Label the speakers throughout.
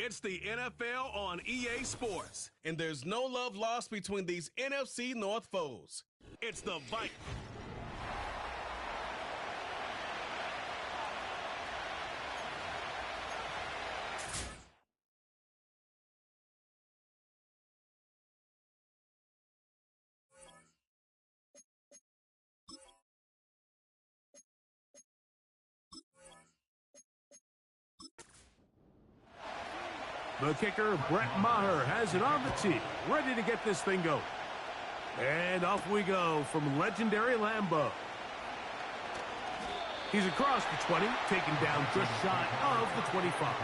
Speaker 1: It's the NFL on EA Sports, and there's no love lost between these NFC North foes. It's the Vikings.
Speaker 2: The kicker, Brett Maher, has it on the tee, ready to get this thing going. And off we go from legendary Lambeau. He's across the 20, taken down just shy of the 25.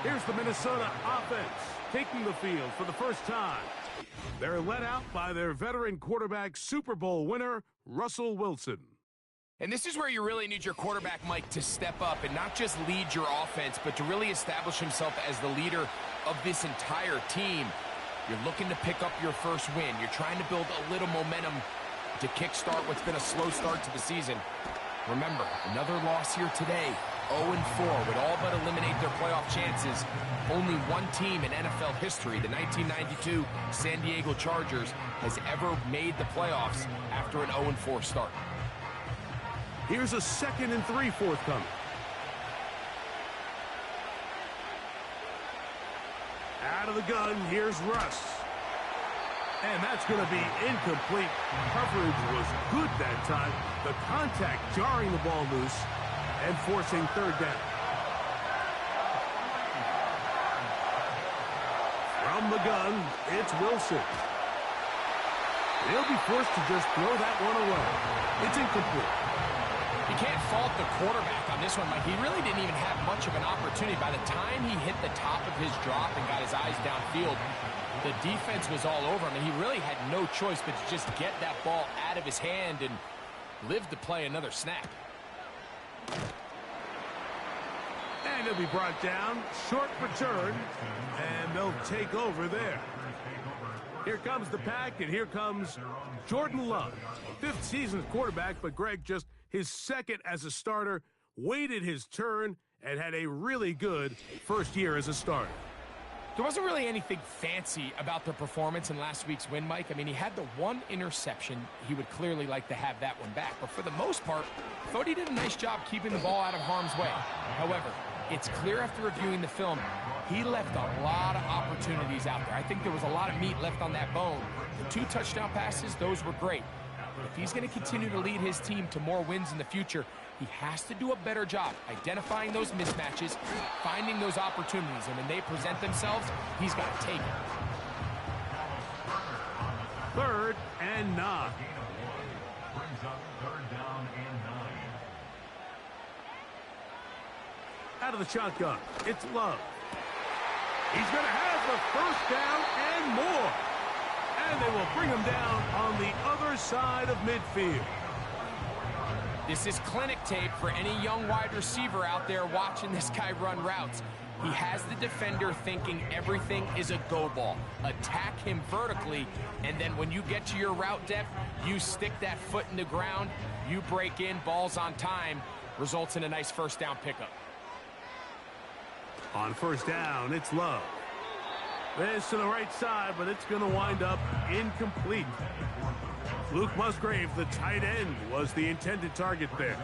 Speaker 2: Here's the Minnesota offense, taking the field for the first time. They're led out by their veteran quarterback, Super Bowl winner, Russell Wilson.
Speaker 3: And this is where you really need your quarterback, Mike, to step up and not just lead your offense, but to really establish himself as the leader of this entire team. You're looking to pick up your first win. You're trying to build a little momentum to kickstart what's been a slow start to the season. Remember, another loss here today, 0-4, would all but eliminate their playoff chances. Only one team in NFL history, the 1992 San Diego Chargers, has ever made the playoffs after an 0-4 start.
Speaker 2: Here's a 2nd and 3 forthcoming. Out of the gun, here's Russ. And that's going to be incomplete. Coverage was good that time. The contact jarring the ball loose and forcing third down. From the gun, it's Wilson. He'll be forced to just throw that one away. It's incomplete.
Speaker 3: You can't fault the quarterback on this one, Mike. He really didn't even have much of an opportunity. By the time he hit the top of his drop and got his eyes downfield, the defense was all over him, and he really had no choice but to just get that ball out of his hand and live to play another snap.
Speaker 2: And he'll be brought down, short return, and they'll take over there. Here comes the pack, and here comes Jordan Love. 5th season quarterback, but Greg just his 2nd as a starter, waited his turn, and had a really good first year as a starter.
Speaker 3: There wasn't really anything fancy about their performance in last week's win, Mike. I mean, he had the one interception. He would clearly like to have that one back. But for the most part, I thought he did a nice job keeping the ball out of harm's way. However, it's clear after reviewing the film, he left a lot of opportunities out there. I think there was a lot of meat left on that bone. The 2 touchdown passes, those were great. If he's going to continue to lead his team to more wins in the future, he has to do a better job identifying those mismatches, finding those opportunities, and when they present themselves, he's got to take it.
Speaker 2: 3rd and 9. Out of the shotgun, it's Love. He's going to have the first down and more. And they will bring him down on the other side of midfield.
Speaker 3: This is clinic tape for any young wide receiver out there watching this guy run routes. He has the defender thinking everything is a go ball. Attack him vertically, and then when you get to your route depth, you stick that foot in the ground, you break in, ball's on time, results in a nice first down pickup.
Speaker 2: On first down, it's Love. This to the right side, but it's going to wind up incomplete. Luke Musgrave, the tight end, was the intended target there.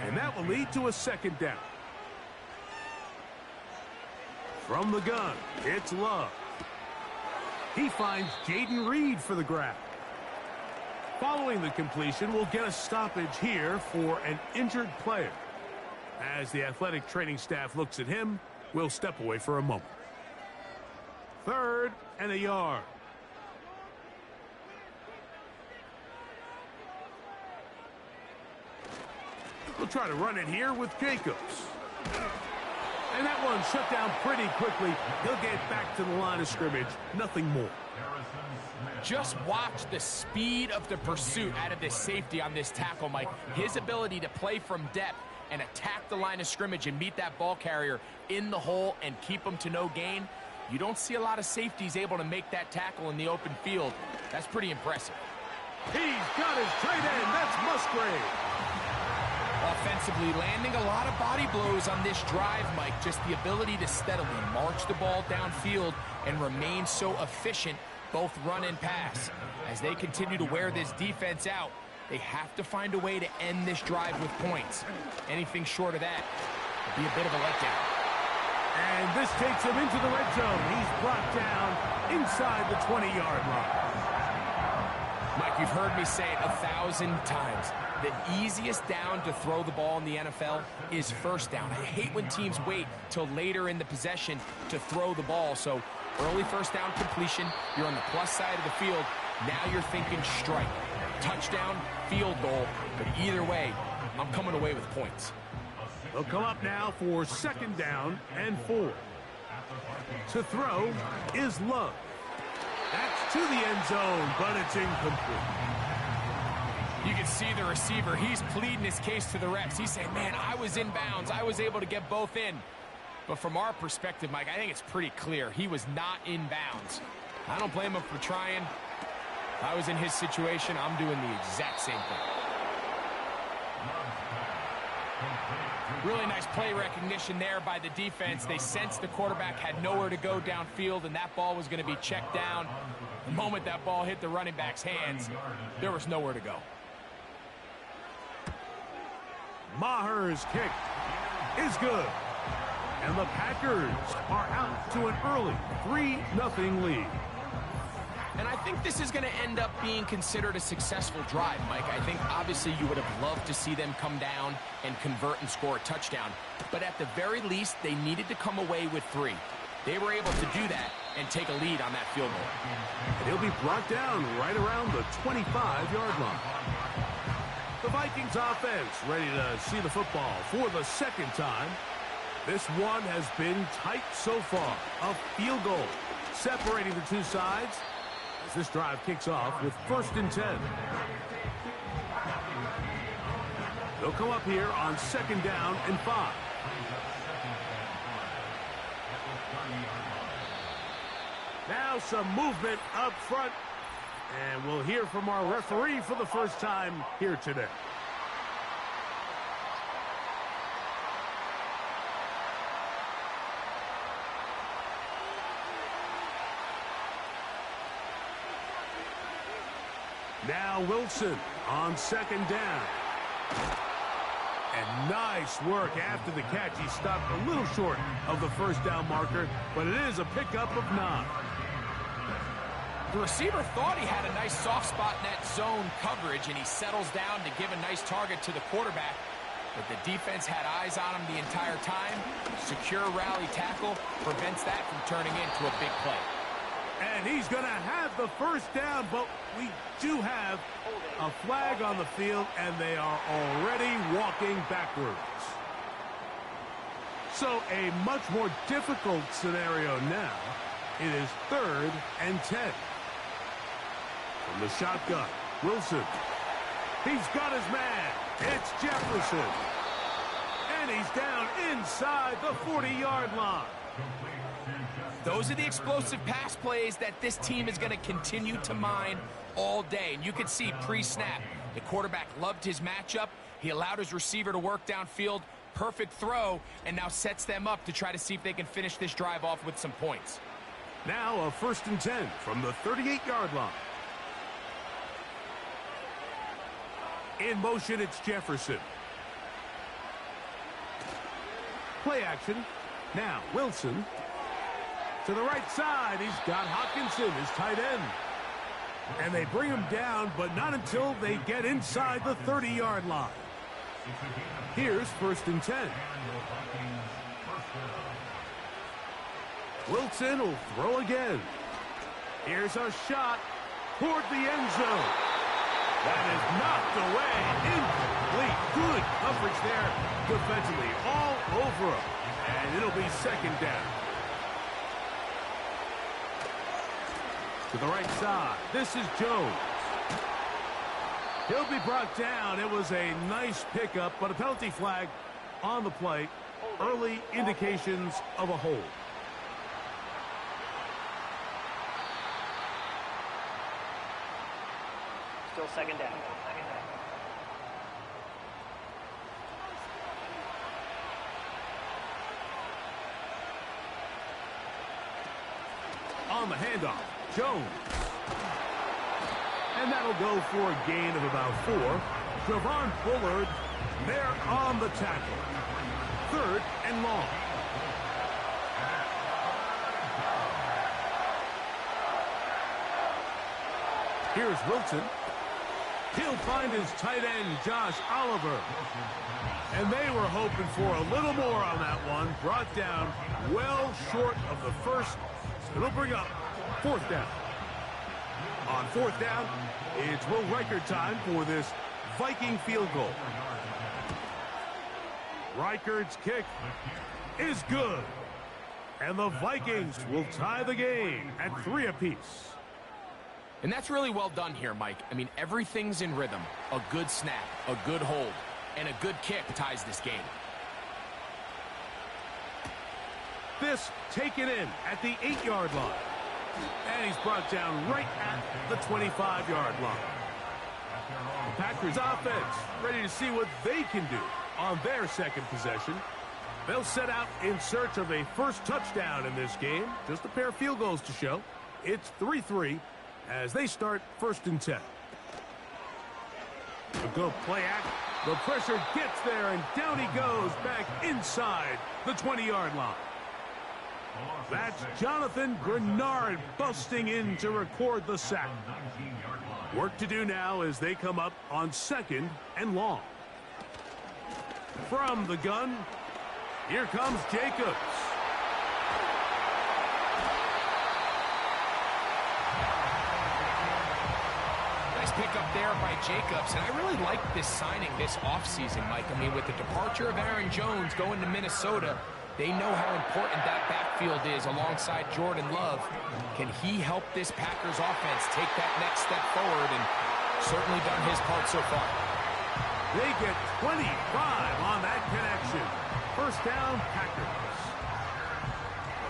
Speaker 2: And that will lead to a 2nd down. From the gun, it's Love. He finds Jaden Reed for the grab. Following the completion, we'll get a stoppage here for an injured player. As the athletic training staff looks at him, we'll step away for a moment. 3rd and a yard. We'll try to run it here with Jacobs. And that one shut down pretty quickly. He'll get back to the line of scrimmage. Nothing more.
Speaker 3: Just watch the speed of the pursuit out of this safety on this tackle, Mike. His ability to play from depth and attack the line of scrimmage and meet that ball carrier in the hole and keep him to no gain. You don't see a lot of safeties able to make that tackle in the open field. That's pretty impressive.
Speaker 2: He's got his tight end. That's Musgrave.
Speaker 3: Offensively, landing a lot of body blows on this drive, Mike. Just the ability to steadily march the ball downfield and remain so efficient, both run and pass. As they continue to wear this defense out, they have to find a way to end this drive with points. Anything short of that would be a bit of a letdown.
Speaker 2: And this takes him into the red zone. He's brought down inside the 20-yard line.
Speaker 3: Mike, you've heard me say it 1,000 times. The easiest down to throw the ball in the NFL is first down. I hate when teams wait till later in the possession to throw the ball. So early first down completion, you're on the plus side of the field. Now you're thinking strike, touchdown, field goal. But either way, I'm coming away with points.
Speaker 2: They'll come up now for second down and 4. To throw is Love. That's to the end zone, but it's incomplete.
Speaker 3: You can see the receiver. He's pleading his case to the refs. He's saying, man, I was in bounds. I was able to get both in. But from our perspective, Mike, I think it's pretty clear. He was not in bounds. I don't blame him for trying. If I was in his situation, I'm doing the exact same thing. Really nice play recognition there by the defense. They sensed the quarterback had nowhere to go downfield, and that ball was going to be checked down. The moment that ball hit the running back's hands, there was nowhere to go.
Speaker 2: Maher's kick is good. And the Packers are out to an early 3-0 lead.
Speaker 3: And I think this is going to end up being considered a successful drive, Mike. I think obviously you would have loved to see them come down and convert and score a touchdown. But at the very least, they needed to come away with 3. They were able to do that and take a lead on that field goal.
Speaker 2: And he'll be brought down right around the 25-yard line. The Vikings offense ready to see the football for the second time. This one has been tight so far. A field goal separating the two sides as this drive kicks off with 1st and 10. They'll come up here on 2nd down and 5. Now some movement up front. And we'll hear from our referee for the first time here today. Now Wilson on 2nd down. And nice work after the catch. He stopped a little short of the first down marker, but it is a pickup of 9.
Speaker 3: The receiver thought he had a nice soft spot in that zone coverage, and he settles down to give a nice target to the quarterback. But the defense had eyes on him the entire time. Secure rally tackle prevents that from turning into a big play.
Speaker 2: And he's going to have the first down, but we do have a flag on the field, and they are already walking backwards. So a much more difficult scenario now. It is 3rd and 10. From the shotgun, Wilson. He's got his man. It's Jefferson. And he's down inside the 40-yard line.
Speaker 3: Those are the explosive pass plays that this team is going to continue to mine all day. And you can see pre-snap, the quarterback loved his matchup. He allowed his receiver to work downfield. Perfect throw, and now sets them up to try to see if they can finish this drive off with some points.
Speaker 2: Now a 1st and 10 from the 38-yard line. In motion, it's Jefferson. Play action. Now Wilson. To the right side, he's got Hockenson, his tight end. And they bring him down, but not until they get inside the 30-yard line. Here's 1st and 10. Wilson will throw again. Here's a shot toward the end zone. That is knocked away. Incomplete. Good coverage there defensively all over him. And it'll be 2nd down. To the right side, this is Jones. He'll be brought down. It was a nice pickup, but a penalty flag on the play. Early indications of a hold.
Speaker 4: Still 2nd down.
Speaker 2: on the handoff. Jones. And that'll go for a gain of about 4. Javon Bullard there on the tackle. 3rd and long. Here's Wilson. He'll find his tight end, Josh Oliver. And they were hoping for a little more on that one. Brought down well short of the first. It'll bring up 4th down. On 4th down, it's Will Reichert time for this Viking field goal. Reichert's kick is good. And the Vikings will tie the game at 3 apiece.
Speaker 3: And that's really well done here, Mike. I mean, everything's in rhythm. A good snap, a good hold, and a good kick ties this game.
Speaker 2: This taken in at the 8-yard line. And he's brought down right at the 25-yard line. The Packers offense ready to see what they can do on their second possession. They'll set out in search of a first touchdown in this game. Just a pair of field goals to show. It's 3-3 as they start 1st and 10. A good play act. The pressure gets there, and down he goes back inside the 20-yard line. That's Jonathan Grenard busting in to record the sack. Work to do now as they come up on 2nd and long. From the gun, here comes Jacobs.
Speaker 3: Nice pick up there by Jacobs, and I really like this signing this offseason, Mike. I mean, with the departure of Aaron Jones going to Minnesota, they know how important that backfield is alongside Jordan Love. Can he help this Packers offense take that next step forward? And certainly done his part so far.
Speaker 2: They get 25 on that connection. 1st down, Packers.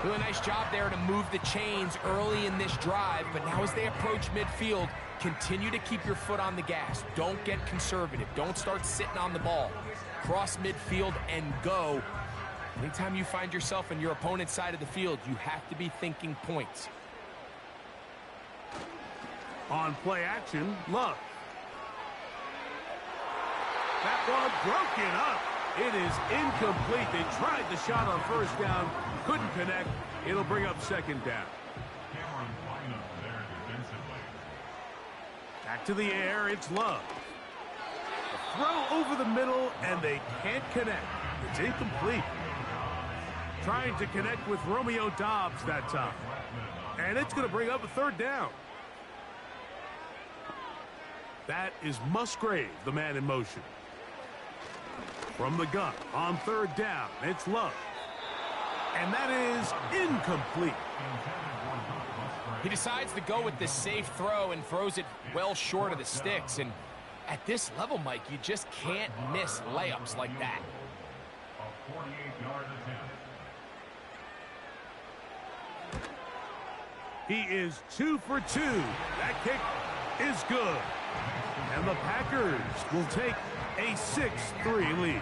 Speaker 3: Really nice job there to move the chains early in this drive, but now as they approach midfield, continue to keep your foot on the gas. Don't get conservative. Don't start sitting on the ball. Cross midfield and go. Anytime you find yourself on your opponent's side of the field, you have to be thinking points.
Speaker 2: On play action, Love. That one broken up. It is incomplete. They tried the shot on 1st down. Couldn't connect. It'll bring up 2nd down. Back to the air. It's Love. A throw over the middle, and they can't connect. It's incomplete. Trying to connect with Romeo Doubs that time. And it's going to bring up a 3rd down. That is Musgrave, the man in motion. From the gun on 3rd down, it's Love. And that is incomplete.
Speaker 3: He decides to go with the safe throw and throws it well short of the sticks. And at this level, Mike, you just can't miss layups like that.
Speaker 2: He is 2 for 2. That kick is good. And the Packers will take a 6-3 lead.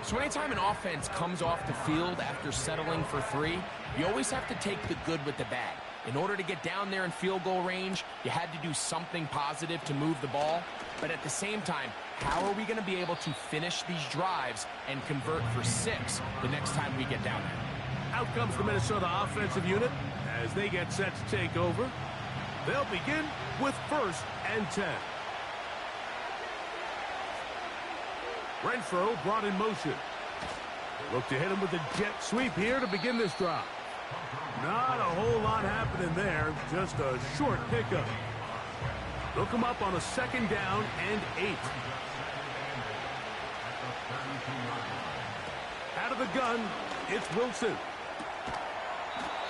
Speaker 3: So anytime an offense comes off the field after settling for 3, you always have to take the good with the bad. In order to get down there in field goal range, you had to do something positive to move the ball. But at the same time, how are we going to be able to finish these drives and convert for 6 the next time we get down there?
Speaker 2: Out comes the Minnesota offensive unit as they get set to take over. They'll begin with 1st and 10. Renfro brought in motion. Look to hit him with a jet sweep here to begin this drive. Not a whole lot happening there, just a short pickup. They'll come up on a 2nd down and 8. Out of the gun, it's Wilson.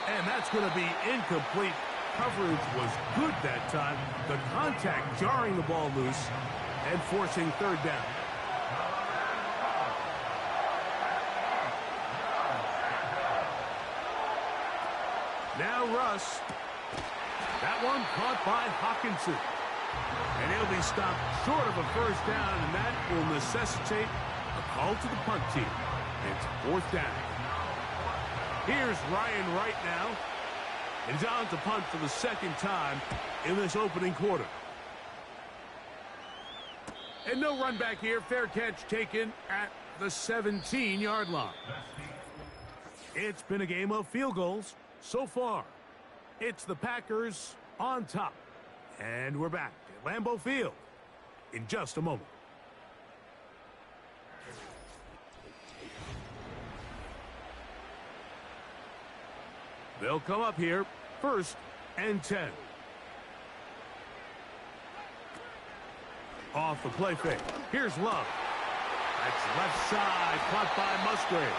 Speaker 2: And that's going to be incomplete. Coverage was good that time. The contact jarring the ball loose and forcing 3rd down. Now Russ. That one caught by Hawkinson. And he'll be stopped short of a 1st down, and that will necessitate a call to the punt team. It's 4th down. Here's Ryan Wright now. And he's on to punt for the second time in this opening quarter. And no run back here. Fair catch taken at the 17-yard line. It's been a game of field goals so far. It's the Packers on top. And we're back at Lambeau Field in just a moment. They'll come up here, 1st and 10. Off the play fake. Here's Love. That's left side, caught by Musgrave.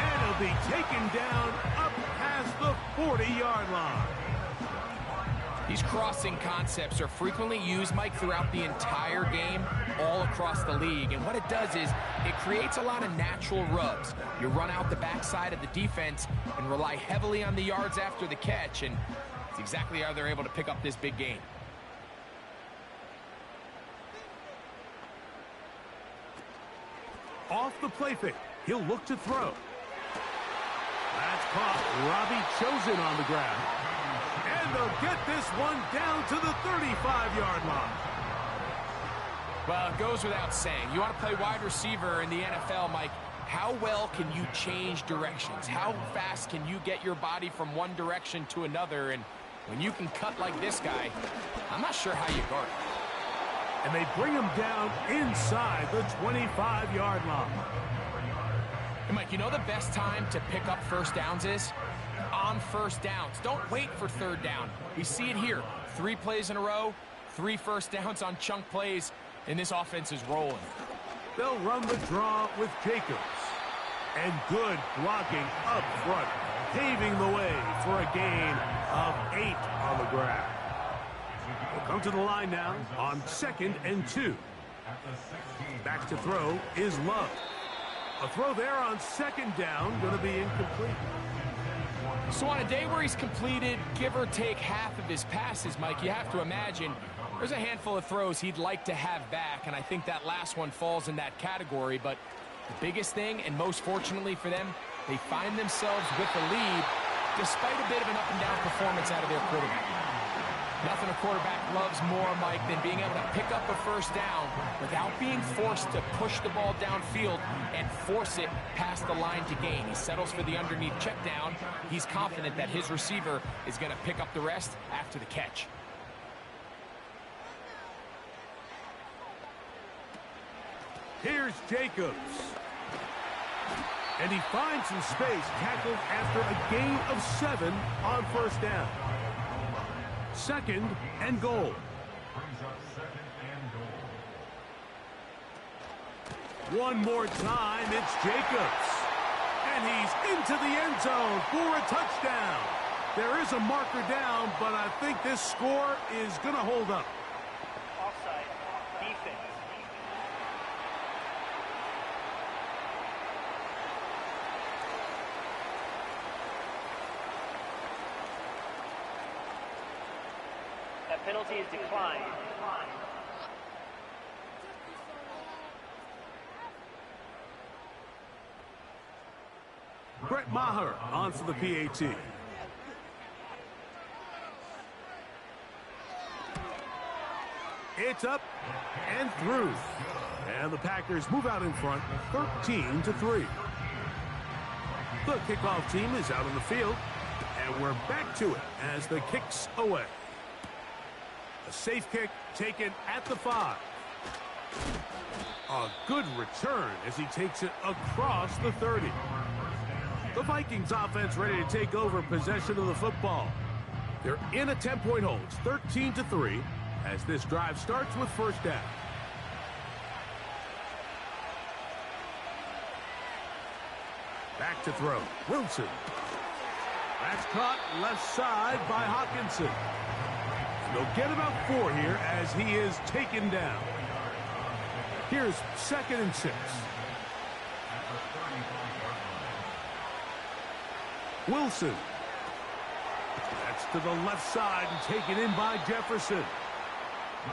Speaker 2: And he'll be taken down up past the 40-yard line.
Speaker 3: These crossing concepts are frequently used, Mike, throughout the entire game, all across the league. And what it does is it creates a lot of natural rubs. You run out the backside of the defense and rely heavily on the yards after the catch, and it's exactly how they're able to pick up this big gain.
Speaker 2: Off the play fake. He'll look to throw. That's caught. Robbie Chosen on the ground. And they'll get this one down to the 35-yard line.
Speaker 3: Well, it goes without saying. You want to play wide receiver in the NFL, Mike. How well can you change directions? How fast can you get your body from one direction to another? And when you can cut like this guy, I'm not sure how you guard it.
Speaker 2: And they bring him down inside the 25-yard line.
Speaker 3: Hey, Mike, you know the best time to pick up first downs is? On first downs. Don't wait for third down. We see it here. 3 plays in a row, 3 first downs on chunk plays, and this offense is rolling.
Speaker 2: They'll run the draw with Jacobs. And good blocking up front, paving the way for a gain of 8 on the ground. We'll come to the line now on 2nd and 2. Back to throw is Love. A throw there on 2nd down, going to be incomplete.
Speaker 3: So on a day where he's completed, give or take half of his passes, Mike, you have to imagine there's a handful of throws he'd like to have back, and I think that last one falls in that category. But the biggest thing, and most fortunately for them, they find themselves with the lead despite a bit of an up-and-down performance out of their quarterback. Nothing a quarterback loves more, Mike, than being able to pick up a first down without being forced to push the ball downfield and force it past the line to gain. He settles for the underneath check down. He's confident that his receiver is going to pick up the rest after the catch.
Speaker 2: Here's Jacobs. And he finds some space, tackled after a gain of 7 on first down. 2nd and goal. One more time, it's Jacobs. And he's into the end zone for a touchdown. There is a marker down, but I think this score is going to hold up.
Speaker 4: Offside, defense. That penalty is declined.
Speaker 2: Brett Maher on for the PAT. It's up and through. And the Packers move out in front, 13-3. The kickoff team is out on the field, and we're back to it as the kick's away. A safe kick taken at the 5. A good return as he takes it across the 30. The Vikings offense ready to take over possession of the football. They're in a 10-point hold, 13-3, as this drive starts with first down. Back to throw. Wilson. That's caught left side by Hawkinson. And they'll get about 4 here as he is taken down. Here's 2nd and 6. Wilson. That's to the left side and taken in by Jefferson.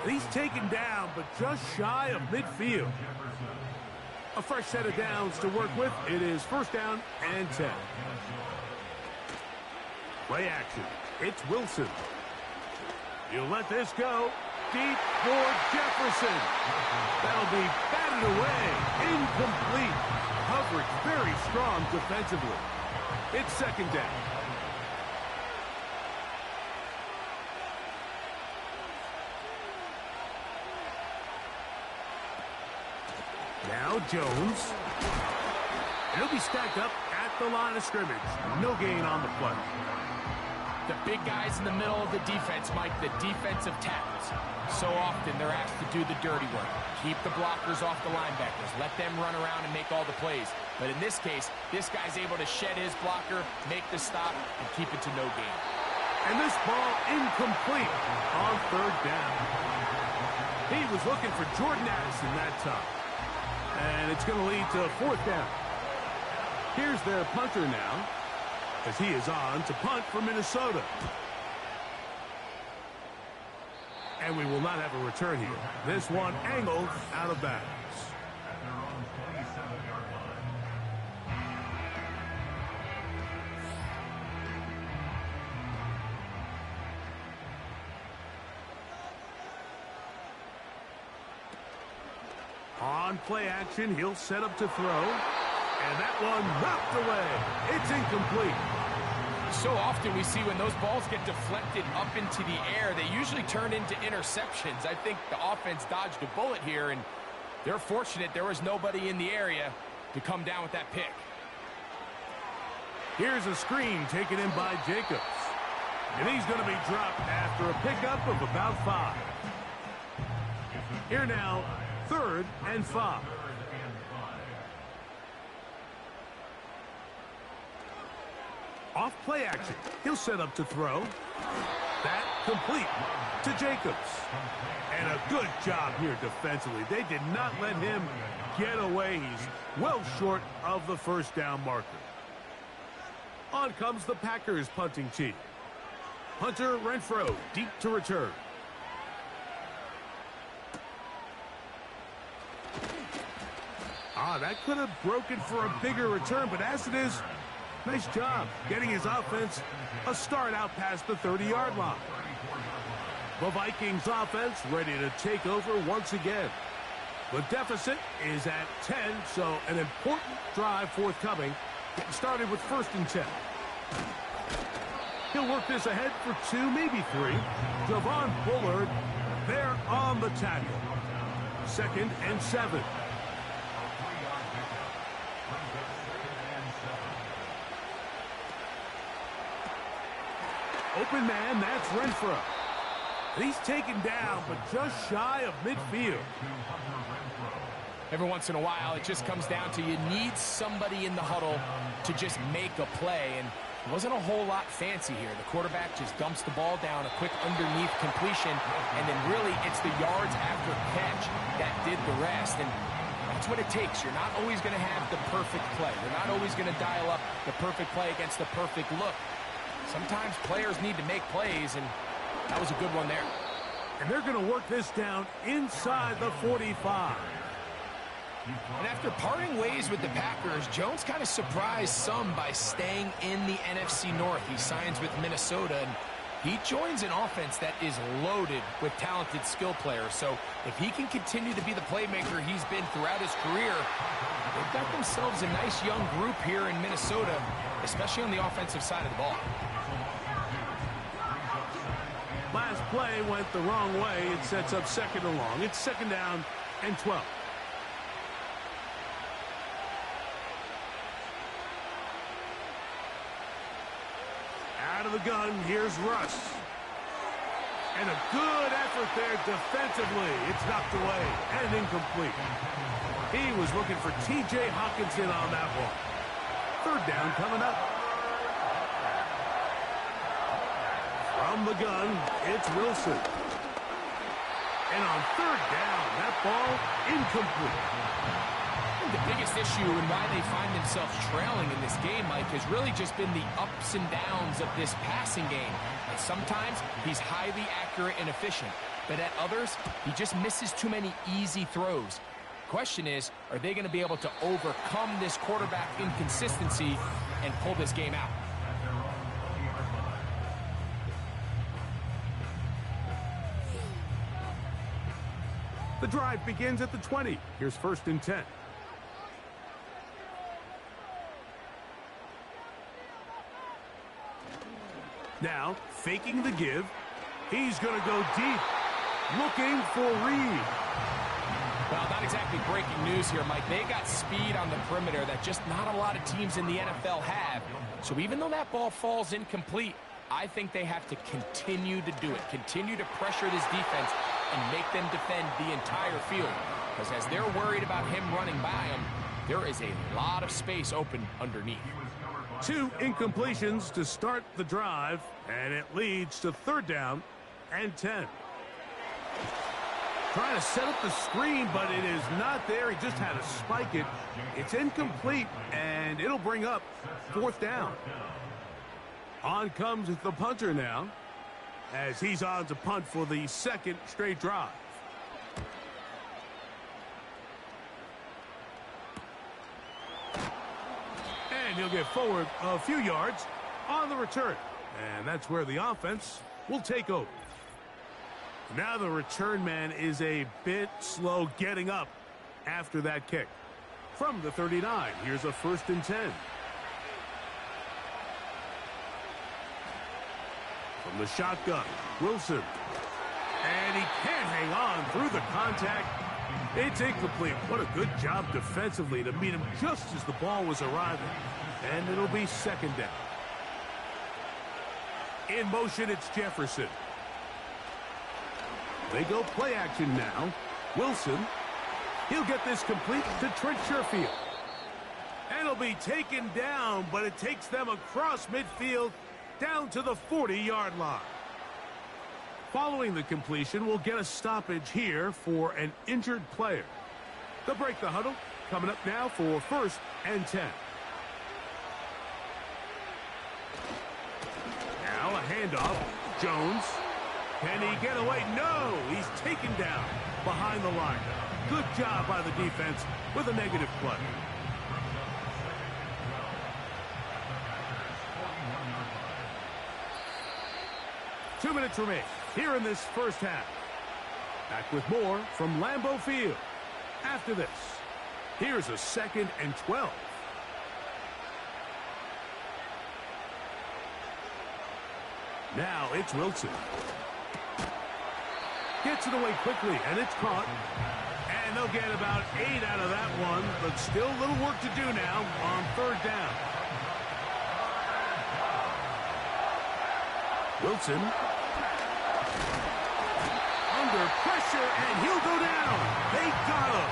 Speaker 2: He's taken down, but just shy of midfield. A fresh set of downs to work with. It is first down and 10. Play action. It's Wilson. He'll let this go. Deep for Jefferson. That'll be batted away. Incomplete. Coverage very strong defensively. It's second down. Now Jones. And he'll be stacked up at the line of scrimmage. No gain on the play.
Speaker 3: The big guys in the middle of the defense, Mike, the defensive tackles. So often they're asked to do the dirty work. Keep the blockers off the linebackers. Let them run around and make all the plays. But in this case, this guy's able to shed his blocker, make the stop, and keep it to no gain.
Speaker 2: And this ball incomplete on third down. He was looking for Jordan Addison that time. And it's going to lead to fourth down. Here's their punter now, as he is on to punt for Minnesota. And we will not have a return here. This one angled out of bounds. On play action, he'll set up to throw. And that one knocked away. It's incomplete.
Speaker 3: So often we see when those balls get deflected up into the air, they usually turn into interceptions. I think the offense dodged a bullet here, and they're fortunate there was nobody in the area to come down with that pick.
Speaker 2: Here's a screen taken in by Jacobs. And he's going to be dropped after a pickup of about 5. Here now, 3rd and 5. Off play action. He'll set up to throw. That complete to Jacobs. And a good job here defensively. They did not let him get away. He's well short of the first down marker. On comes the Packers punting team. Hunter Renfrow deep to return. That could have broken for a bigger return, but as it is, nice job getting his offense a start out past the 30-yard line. The Vikings offense ready to take over once again. The deficit is at 10, so an important drive forthcoming. Getting started with 1st and 10. He'll work this ahead for 2, maybe 3. Javon Bullard there on the tackle. 2nd and 7. Open man, that's Renfrow. And he's taken down, but just shy of midfield.
Speaker 3: Every once in a while, it just comes down to you need somebody in the huddle to just make a play, and it wasn't a whole lot fancy here. The quarterback just dumps the ball down, a quick underneath completion, and then really it's the yards after catch that did the rest, and that's what it takes. You're not always going to have the perfect play. You're not always going to dial up the perfect play against the perfect look. Sometimes players need to make plays, and that was a good one there.
Speaker 2: And they're going to work this down inside the 45.
Speaker 3: And after parting ways with the Packers, Jones kind of surprised some by staying in the NFC North. He signs with Minnesota, and he joins an offense that is loaded with talented skill players. So if he can continue to be the playmaker he's been throughout his career, they've got themselves a nice young group here in Minnesota, especially on the offensive side of the ball.
Speaker 2: Last play went the wrong way. It sets up 2nd and long. It's 2nd down and 12. Out of the gun, here's Russ. And a good effort there defensively. It's knocked away and incomplete. He was looking for T.J. Hawkinson on that one. 3rd down coming up. From the gun, it's Wilson. And on 3rd down, that ball incomplete.
Speaker 3: The biggest issue and why they find themselves trailing in this game, Mike, has really just been the ups and downs of this passing game. And sometimes he's highly accurate and efficient, but at others, he just misses too many easy throws. Question is, are they going to be able to overcome this quarterback inconsistency and pull this game out?
Speaker 2: The drive begins at the 20. Here's 1st and 10. Now, faking the give. He's going to go deep. Looking for Reed.
Speaker 3: Well, not exactly breaking news here, Mike. They got speed on the perimeter that just not a lot of teams in the NFL have. So even though that ball falls incomplete, I think they have to continue to do it. Continue to pressure this defense and make them defend the entire field. Because as they're worried about him running by them, there is a lot of space open underneath.
Speaker 2: 2 incompletions to start the drive, and it leads to 3rd down and 10. Trying to set up the screen, but it is not there. He just had to spike it. It's incomplete, and it'll bring up 4th down. On comes the punter now, as he's on to punt for the 2nd straight drive. And he'll get forward a few yards on the return. And that's where the offense will take over. Now the return man is a bit slow getting up after that kick. From the 39, here's a 1st and 10. From the shotgun, Wilson. And he can't hang on through the contact. It's incomplete. What a good job defensively to meet him just as the ball was arriving. And it'll be 2nd down. In motion, it's Jefferson. They go play action now. Wilson. He'll get this complete to Trent Sherfield. And it'll be taken down, but it takes them across midfield down to the 40-yard line. Following the completion, we'll get a stoppage here for an injured player. They'll break the huddle. Coming up now for 1st and 10. Now a handoff. Jones. Can he get away? No! He's taken down behind the line. Good job by the defense with a negative play. Two minutes remain here in this first half. Back with more from Lambeau Field. After this, here's a 2nd and 12. Now it's Wilson. Gets it away quickly, and it's caught. And they'll get about 8 out of that one, but still a little work to do now on 3rd down. Wilson. Under pressure, and he'll go down. They got him.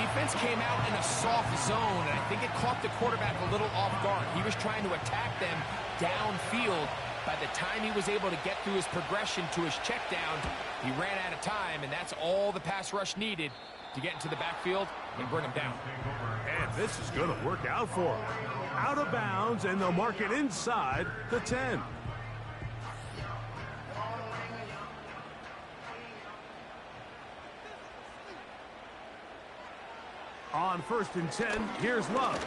Speaker 3: Defense came out in a soft zone, and I think it caught the quarterback a little off guard. He was trying to attack them downfield. By the time he was able to get through his progression to his check down, he ran out of time, and that's all the pass rush needed to get into the backfield and bring him down.
Speaker 2: And this is going to work out for him. Out of bounds, and they'll mark it inside the 10. On 1st and 10, here's Love.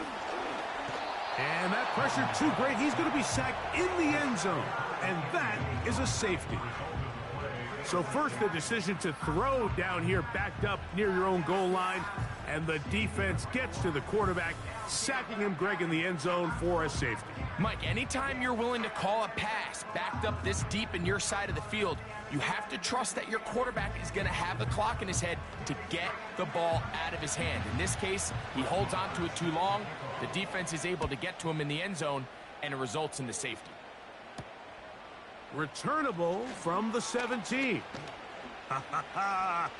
Speaker 2: And that pressure too great. He's going to be sacked in the end zone. And that is a safety. So first the decision to throw down here backed up near your own goal line. And the defense gets to the quarterback, sacking him, Greg, in the end zone for a safety.
Speaker 3: Mike, anytime you're willing to call a pass backed up this deep in your side of the field, you have to trust that your quarterback is going to have the clock in his head to get the ball out of his hand. In this case, he holds on to it too long. The defense is able to get to him in the end zone, and it results in the safety.
Speaker 2: Returnable from the 17. Ha, ha, ha.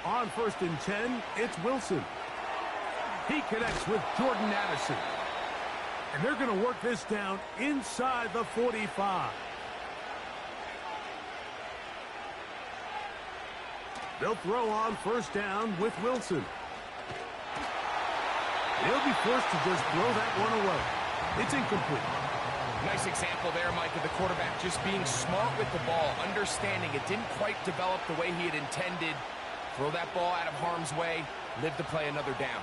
Speaker 2: On 1st and 10, it's Wilson. He connects with Jordan Addison. And they're going to work this down inside the 45. They'll throw on 1st down with Wilson. He'll be forced to just throw that one away. It's incomplete.
Speaker 3: Nice example there, Mike, of the quarterback just being smart with the ball, understanding it didn't quite develop the way he had intended. Throw that ball out of harm's way, live to play another down.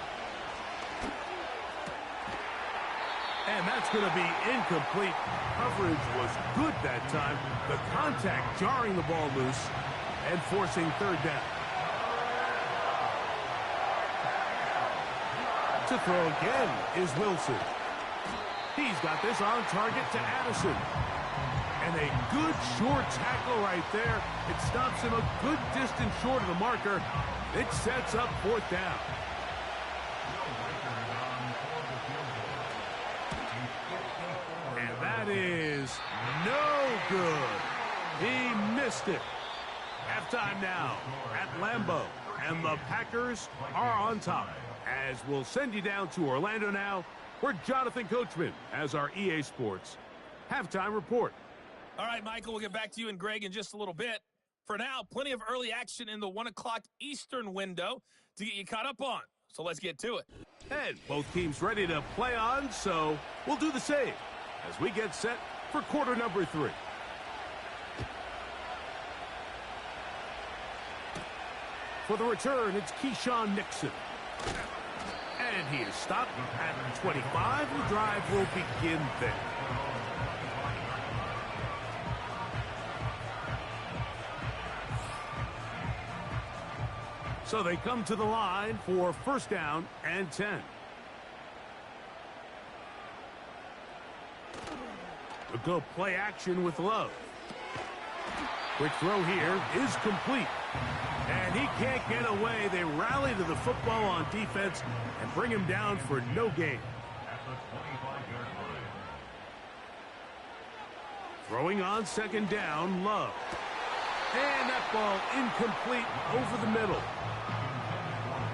Speaker 2: And that's going to be incomplete. Coverage was good that time. The contact jarring the ball loose and forcing third down. To throw again is Wilson. He's got this on target to Addison. And a good short tackle right there. It stops him a good distance short of the marker. It sets up fourth down. And that is no good. He missed it. Halftime now at Lambeau. And the Packers are on top. As we'll send you down to Orlando now, where Jonathan Coachman has our EA Sports halftime report.
Speaker 5: All right, Michael, we'll get back to you and Greg in just a little bit. For now, plenty of early action in the 1 o'clock Eastern window to get you caught up on. So let's get to it.
Speaker 2: And both teams ready to play on, so we'll do the same as we get set for quarter number 3. For the return, it's Keyshawn Nixon. And he is stopped at 25. The drive will begin there. So they come to the line for first down and 10. We'll go play action with Love. Quick throw here is complete. And he can't get away. They rally to the football on defense and bring him down for no gain. Throwing on second down, Love. And that ball incomplete over the middle.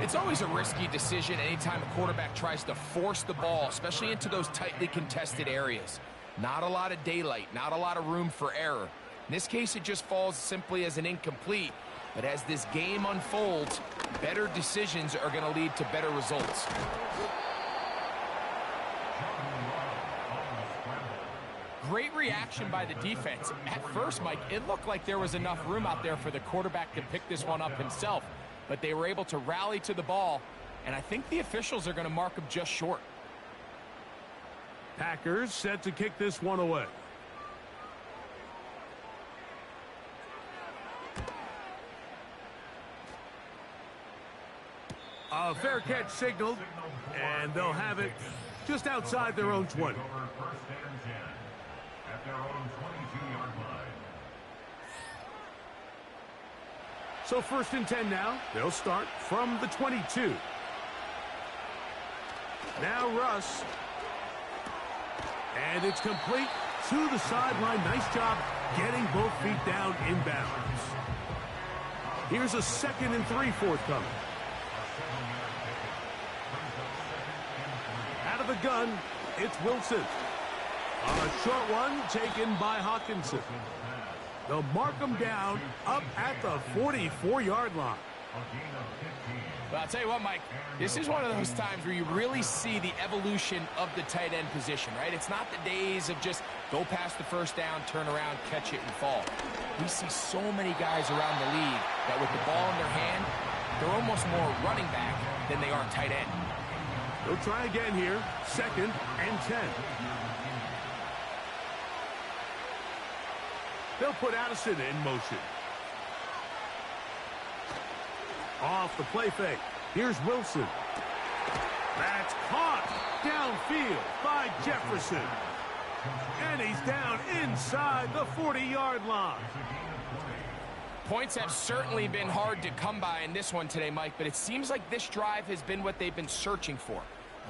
Speaker 3: It's always a risky decision anytime a quarterback tries to force the ball, especially into those tightly contested areas. Not a lot of daylight, not a lot of room for error. In this case, it just falls simply as an incomplete. But as this game unfolds, better decisions are going to lead to better results. Great reaction by the defense. At first, Mike, it looked like there was enough room out there for the quarterback to pick this one up himself. But they were able to rally to the ball, and I think the officials are going to mark him just short.
Speaker 2: Packers set to kick this one away. A fair catch signaled, and they'll have it just outside their own 20. So first and 10 now. They'll start from the 22. Now Russ. And it's complete to the sideline. Nice job getting both feet down inbounds. Here's a 2nd and 3 forthcoming. Out of the gun, it's Wilson. A short one taken by Hawkinson. They'll mark them down up at the 44-yard line.
Speaker 3: Well, I'll tell you what, Mike, this is one of those times where you really see the evolution of the tight end position, right? It's not the days of just go past the first down, turn around, catch it, and fall. We see so many guys around the league that with the ball in their hand, they're almost more running back than they are tight end.
Speaker 2: They'll try again here, 2nd and 10. They'll put Addison in motion. Off the play fake. Here's Wilson. That's caught downfield by Jefferson. And he's down inside the 40-yard line.
Speaker 3: Points have certainly been hard to come by in this one today, Mike, but it seems like this drive has been what they've been searching for.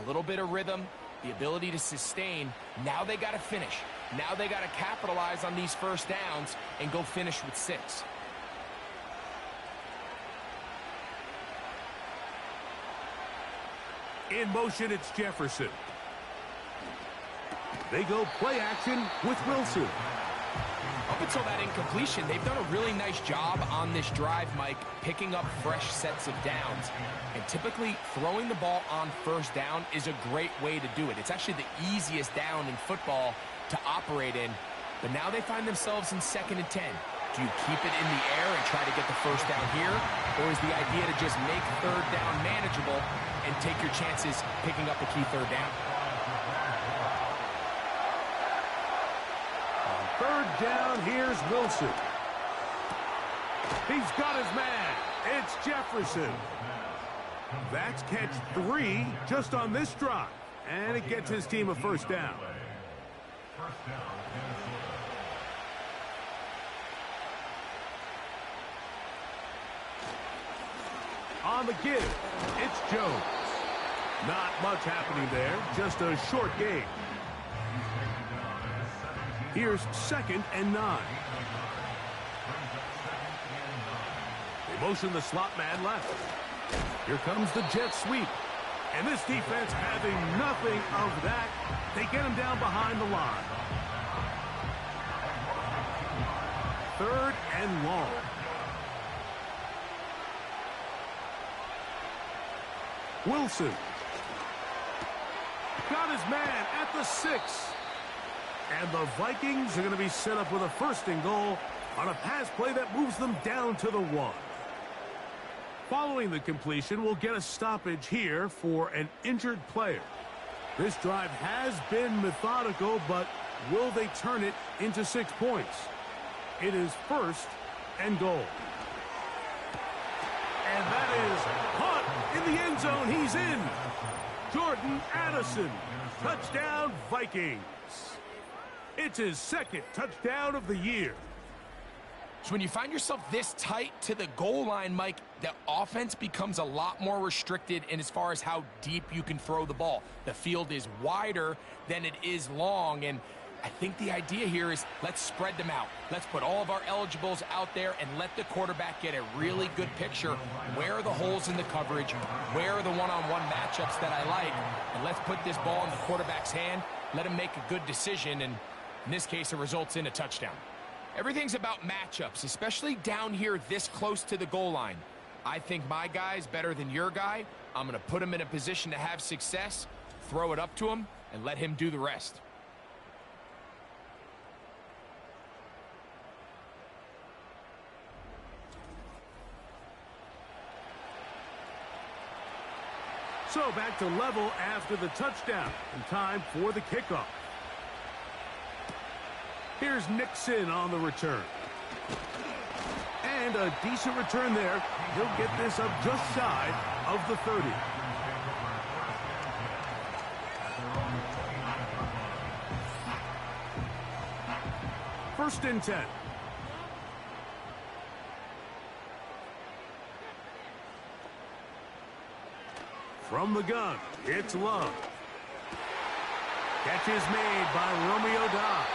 Speaker 3: A little bit of rhythm, the ability to sustain. Now they got to finish. Now they got to capitalize on these first downs and go finish with 6.
Speaker 2: In motion, it's Jefferson. They go play action with Wilson.
Speaker 3: Up until that incompletion, they've done a really nice job on this drive, Mike, picking up fresh sets of downs. And typically, throwing the ball on first down is a great way to do it. It's actually the easiest down in football, to operate in. But now they find themselves in 2nd and 10. Do you keep it in the air and try to get the first down here? Or is the idea to just make 3rd down manageable and take your chances picking up a key 3rd down?
Speaker 2: On 3rd down, here's Wilson. He's got his man. It's Jefferson. That's catch 3 just on this drive. And it gets his team a 1st down. On the give, it's Jones. Not much happening there, just a short game. Here's 2nd and 9. They motion the slot man left. Here comes the jet sweep. And this defense having nothing of that. They get him down behind the line. 3rd and long. Wilson. Got his man at the 6. And the Vikings are going to be set up with a 1st and goal on a pass play that moves them down to the 1. Following the completion, we'll get a stoppage here for an injured player. This drive has been methodical, but will they turn it into 6 points? It is 1st and goal. And that is caught in the end zone. He's in. Jordan Addison. Touchdown, Vikings. It's his 2nd touchdown of the year.
Speaker 3: So when you find yourself this tight to the goal line, Mike, the offense becomes a lot more restricted in as far as how deep you can throw the ball. The field is wider than it is long, and I think the idea here is let's spread them out. Let's put all of our eligibles out there and let the quarterback get a really good picture. Where are the holes in the coverage? Where are the one-on-one matchups that I like? And let's put this ball in the quarterback's hand, let him make a good decision, and in this case, it results in a touchdown. Everything's about matchups, especially down here this close to the goal line. I think my guy's better than your guy. I'm going to put him in a position to have success, throw it up to him, and let him do the rest.
Speaker 2: So back to level after the touchdown, and time for the kickoff. Here's Nixon on the return. And a decent return there. He'll get this up just shy of the 30. First and 10. From the gun, it's Love. Catch is made by Romeo Dobbs.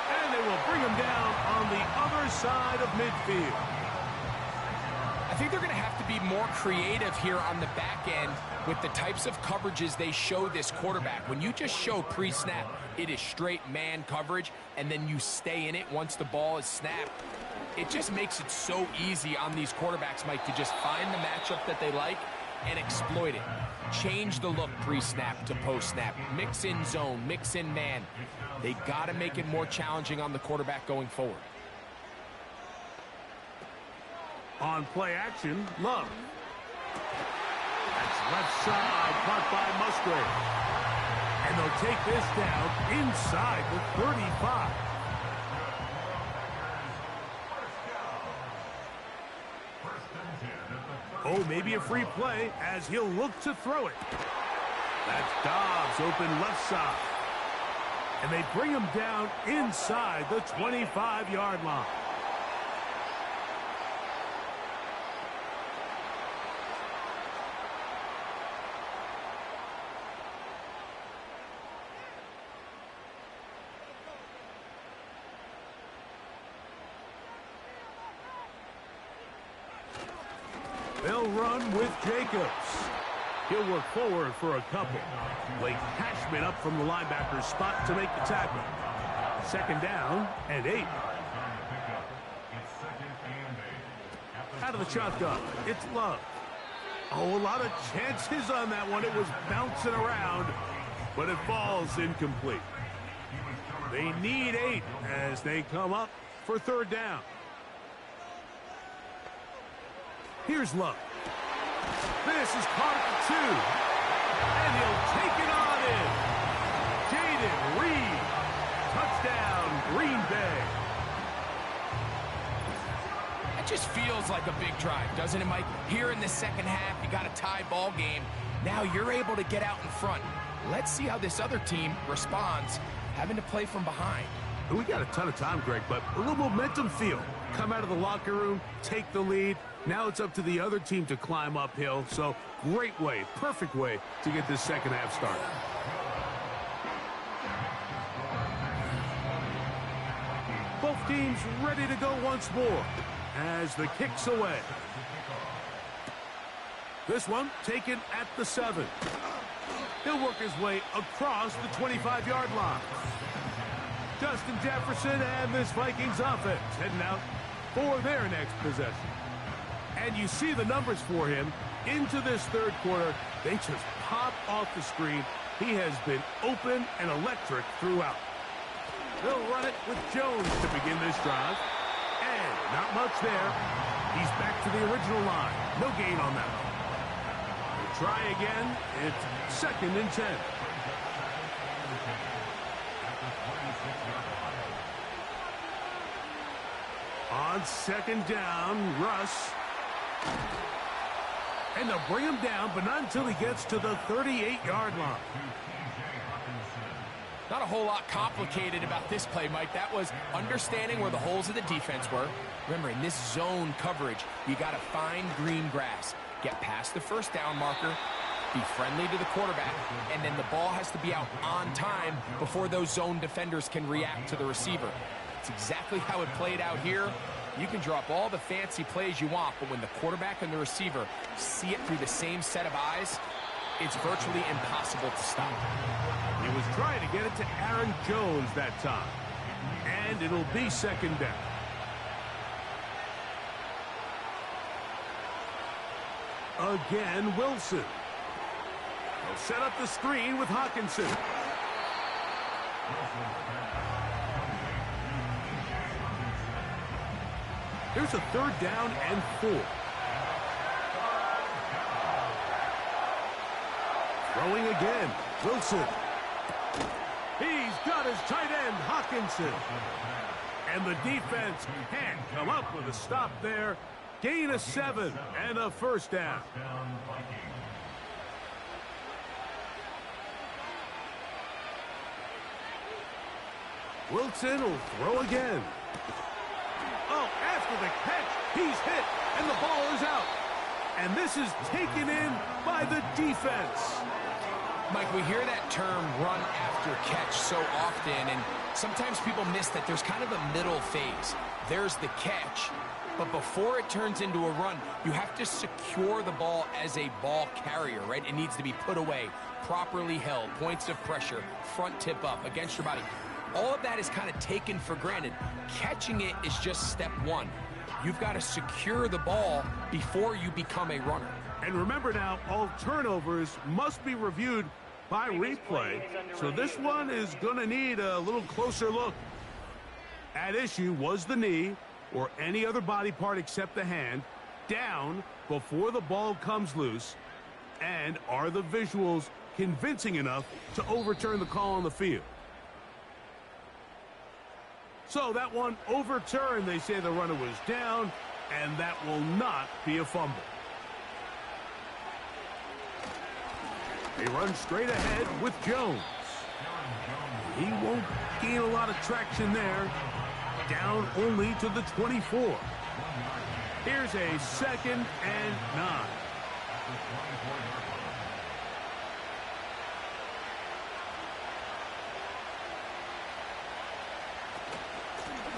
Speaker 2: And they will bring him down on the other side of midfield.
Speaker 3: I think they're going to have to be more creative here on the back end with the types of coverages they show this quarterback. When you just show pre-snap, it is straight man coverage, and then you stay in it once the ball is snapped. It just makes it so easy on these quarterbacks, Mike, to just find the matchup that they like and exploit it. Change the look pre-snap to post-snap. Mix in zone, mix in man. They got to make it more challenging on the quarterback going forward.
Speaker 2: On play action, Love. That's left side, caught by Musgrave. And they'll take this down inside the 35. Oh, maybe a free play as he'll look to throw it. That's Dobbs open left side. And they bring him down inside the 25-yard line. They'll run with Jacobs. He'll work forward for a couple. Late Cashman up from the linebacker's spot to make the tackle. Second down and 8. Out of the shotgun, it's Love. Oh, a lot of chances on that one. It was bouncing around, but it falls incomplete. They need 8 as they come up for third down. Here's Love. This is caught at the 2. And he'll take it on in. Jaden Reed. Touchdown, Green Bay.
Speaker 3: That just feels like a big drive, doesn't it, Mike? Here in the second half, you got a tie ball game. Now you're able to get out in front. Let's see how this other team responds, having to play from behind.
Speaker 2: We got a ton of time, Greg, but a little momentum feel. Come out of the locker room, take the lead. Now it's up to the other team to climb uphill. So great way, perfect way to get this second half started. Both teams ready to go once more as the kick's away. This one taken at the 7. He'll work his way across the 25-yard line. Justin Jefferson and this Vikings offense heading out for their next possession. And you see the numbers for him into this third quarter. They just pop off the screen. He has been open and electric throughout. They'll run it with Jones to begin this drive. And not much there. He's back to the original line. No gain on that one. They try again. It's 2nd and 10. On 2nd down, Russ. And they'll bring him down, but not until he gets to the 38-yard line.
Speaker 3: Not a whole lot complicated about this play, Mike. That was understanding where the holes of the defense were. Remember, in this zone coverage, you got to find green grass. Get past the first down marker, be friendly to the quarterback, and then the ball has to be out on time before those zone defenders can react to the receiver. It's exactly how it played out here. You can drop all the fancy plays you want, but when the quarterback and the receiver see it through the same set of eyes, it's virtually impossible to stop.
Speaker 2: He was trying to get it to Aaron Jones that time. And it'll be 2nd down. Again, Wilson. He'll set up the screen with Hawkinson. Here's a 3rd down and 4. Throwing again. Wilson. He's got his tight end, Hawkinson. And the defense can't come up with a stop there. Gain of 7 and a 1st down. Wilson will throw again. Oh, after the catch, he's hit, and the ball is out. And this is taken in by the defense.
Speaker 3: Mike, we hear that term run after catch so often, and sometimes people miss that there's kind of a middle phase. There's the catch, but before it turns into a run, you have to secure the ball as a ball carrier, right? It needs to be put away, properly held, points of pressure, front tip up against your body. All of that is kind of taken for granted. Catching it is just step one. You've got to secure the ball before you become a runner.
Speaker 2: And remember now, all turnovers must be reviewed by replay. So this one is going to need a little closer look. At issue was the knee or any other body part except the hand down before the ball comes loose. And are the visuals convincing enough to overturn the call on the field? So that one overturned. They say the runner was down, and that will not be a fumble. They run straight ahead with Jones. He won't gain a lot of traction there. Down only to the 24. Here's a 2nd and 9.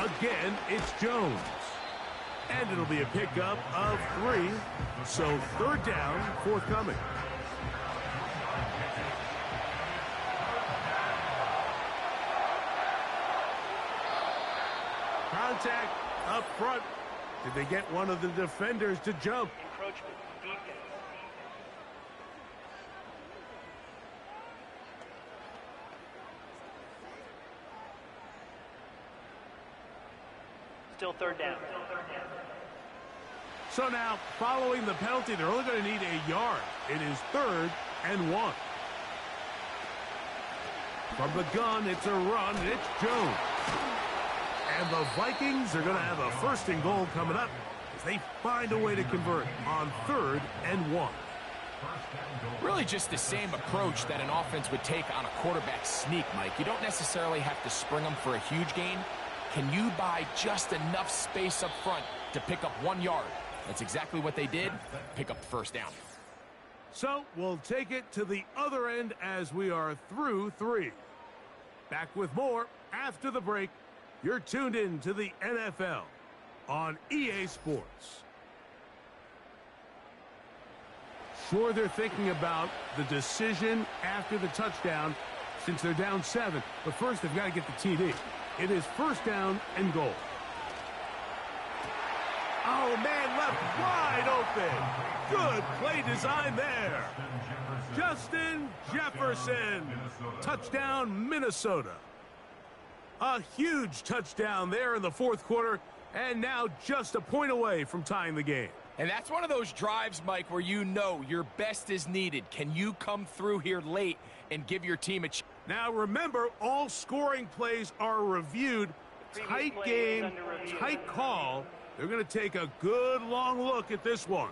Speaker 2: Again, it's Jones. And it'll be a pickup of 3. So 3rd down, forthcoming. Contact up front. Did they get one of the defenders to jump?
Speaker 4: Encroachment, defense. Still third down.
Speaker 2: So now, following the penalty, they're only going to need a yard. It is 3rd and 1. From the gun, it's a run, and it's Jones. And the Vikings are going to have a 1st and goal coming up as they find a way to convert on 3rd and 1.
Speaker 3: Really just the same approach that an offense would take on a quarterback sneak, Mike. You don't necessarily have to spring them for a huge gain. Can you buy just enough space up front to pick up 1 yard? That's exactly what they did. Pick up the 1st down.
Speaker 2: So we'll take it to the other end as we are through 3. Back with more after the break. You're tuned in to the NFL on EA Sports. Sure, they're thinking about the decision after the touchdown since they're down 7. But first, they've got to get the TD. It is 1st down and goal. Oh, man, left wide open. Good play design there. Justin Jefferson. Touchdown, Minnesota. A huge touchdown there in the 4th quarter, and now just a point away from tying the game.
Speaker 3: And that's one of those drives, Mike, where you know your best is needed. Can you come through here late and give your team a chance?
Speaker 2: Now, remember, all scoring plays are reviewed. Tight game, tight call. They're going to take a good long look at this one.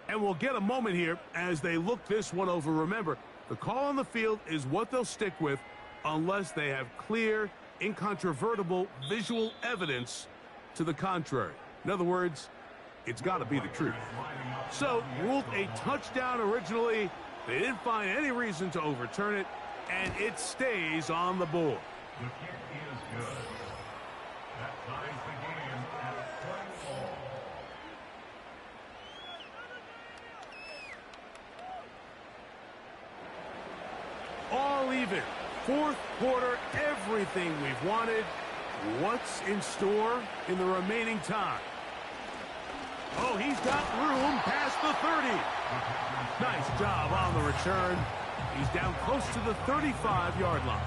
Speaker 2: And we'll get a moment here as they look this one over. Remember, the call on the field is what they'll stick with unless they have clear, incontrovertible visual evidence to the contrary. In other words, it's got to be the truth. So, ruled a touchdown originally. They didn't find any reason to overturn it, and it stays on the board.
Speaker 6: The kick is good. That ties the game at 1-all.
Speaker 2: All even. 4th quarter, everything we've wanted. What's in store in the remaining time? Oh, he's got room past the 30. Nice job on the return. He's down close to the 35-yard line.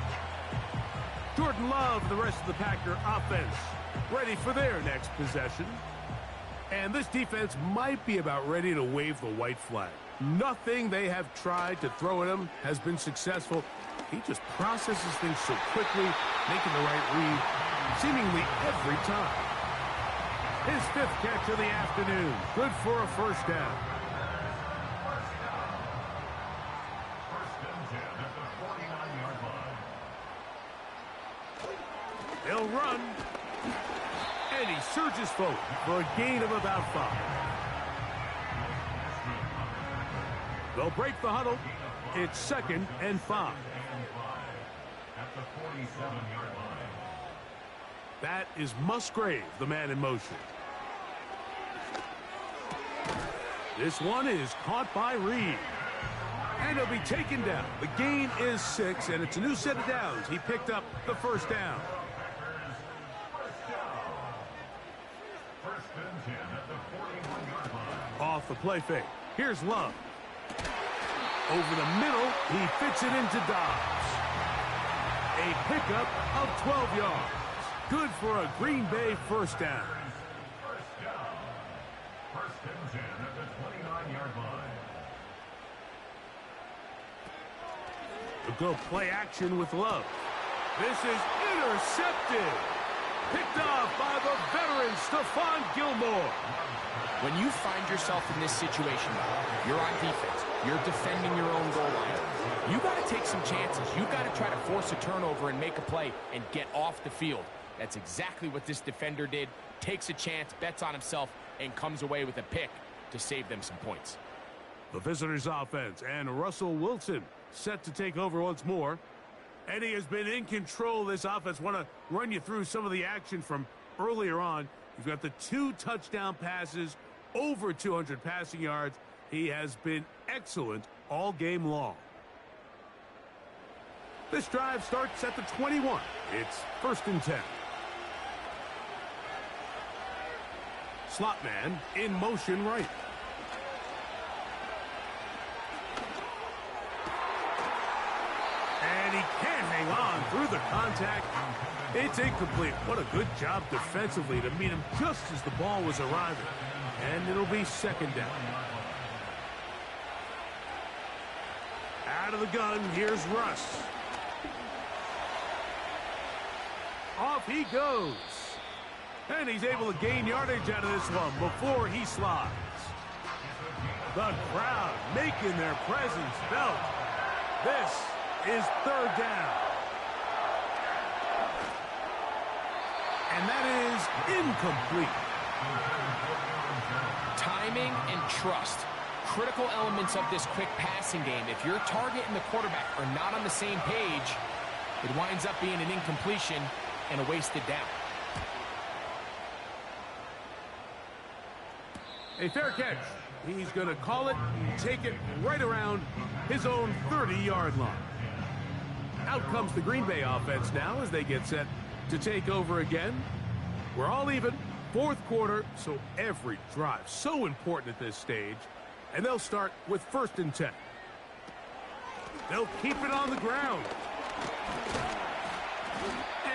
Speaker 2: Jordan Love, the rest of the Packer offense, ready for their next possession. And this defense might be about ready to wave the white flag. Nothing they have tried to throw at him has been successful. He just processes things so quickly, making the right read, seemingly every time. His 5th catch of the afternoon. Good for a 1st down. They'll run. And he surges forward for a gain of about 5. They'll break the huddle. It's 2nd and 5.
Speaker 6: At the 47-yard line.
Speaker 2: That is Musgrave, the man in motion. This one is caught by Reed. And he'll be taken down. The gain is 6, and it's a new set of downs. He picked up the 1st down.
Speaker 6: First and 10 at the 41-yard line.
Speaker 2: Off the play fake. Here's Love. Over the middle, he fits it into Dobbs. A pickup of 12 yards. Good for a Green Bay 1st down.
Speaker 6: First down. First and 10 at the 29-yard line.
Speaker 2: They'll go play action with Love. This is intercepted. Picked off by the veteran Stephon Gilmore.
Speaker 3: When you find yourself in this situation, you're on defense. You're defending your own goal line. You got to take some chances. You got to try to force a turnover and make a play and get off the field. That's exactly what this defender did. Takes a chance, bets on himself, and comes away with a pick to save them some points.
Speaker 2: The visitors' offense and Russell Wilson set to take over once more. And he has been in control of this offense. Want to run you through some of the action from earlier on. You've got the 2 touchdown passes, over 200 passing yards. He has been excellent all game long. This drive starts at the 21. It's 1st and 10. Slot man in motion right. And he can't hang on through the contact. It's incomplete. What a good job defensively to meet him just as the ball was arriving. And it'll be second down. Out of the gun, here's Russ. Off he goes. And he's able to gain yardage out of this one before he slides. The crowd making their presence felt. This is third down. And that is incomplete.
Speaker 3: Timing and trust. Critical elements of this quick passing game. If your target and the quarterback are not on the same page, it winds up being an incompletion and a wasted down.
Speaker 2: A fair catch. He's going to call it and take it right around his own 30-yard line. Out comes the Green Bay offense now as they get set to take over again. We're all even. Fourth quarter, so every drive so important at this stage. And they'll start with 1st and 10. They'll keep it on the ground.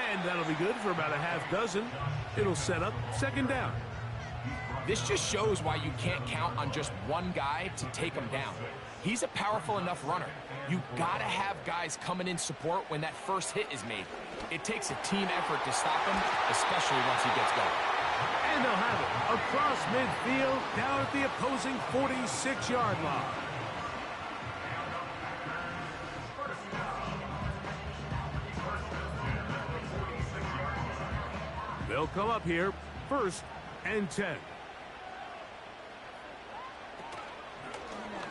Speaker 2: And that'll be good for about a half dozen. It'll set up second down.
Speaker 3: This just shows why you can't count on just one guy to take him down. He's a powerful enough runner. You gotta have guys coming in support when that first hit is made. It takes a team effort to stop him, especially once he gets going.
Speaker 2: And they'll have it across midfield down at the opposing 46-yard line. They'll come up here 1st and 10.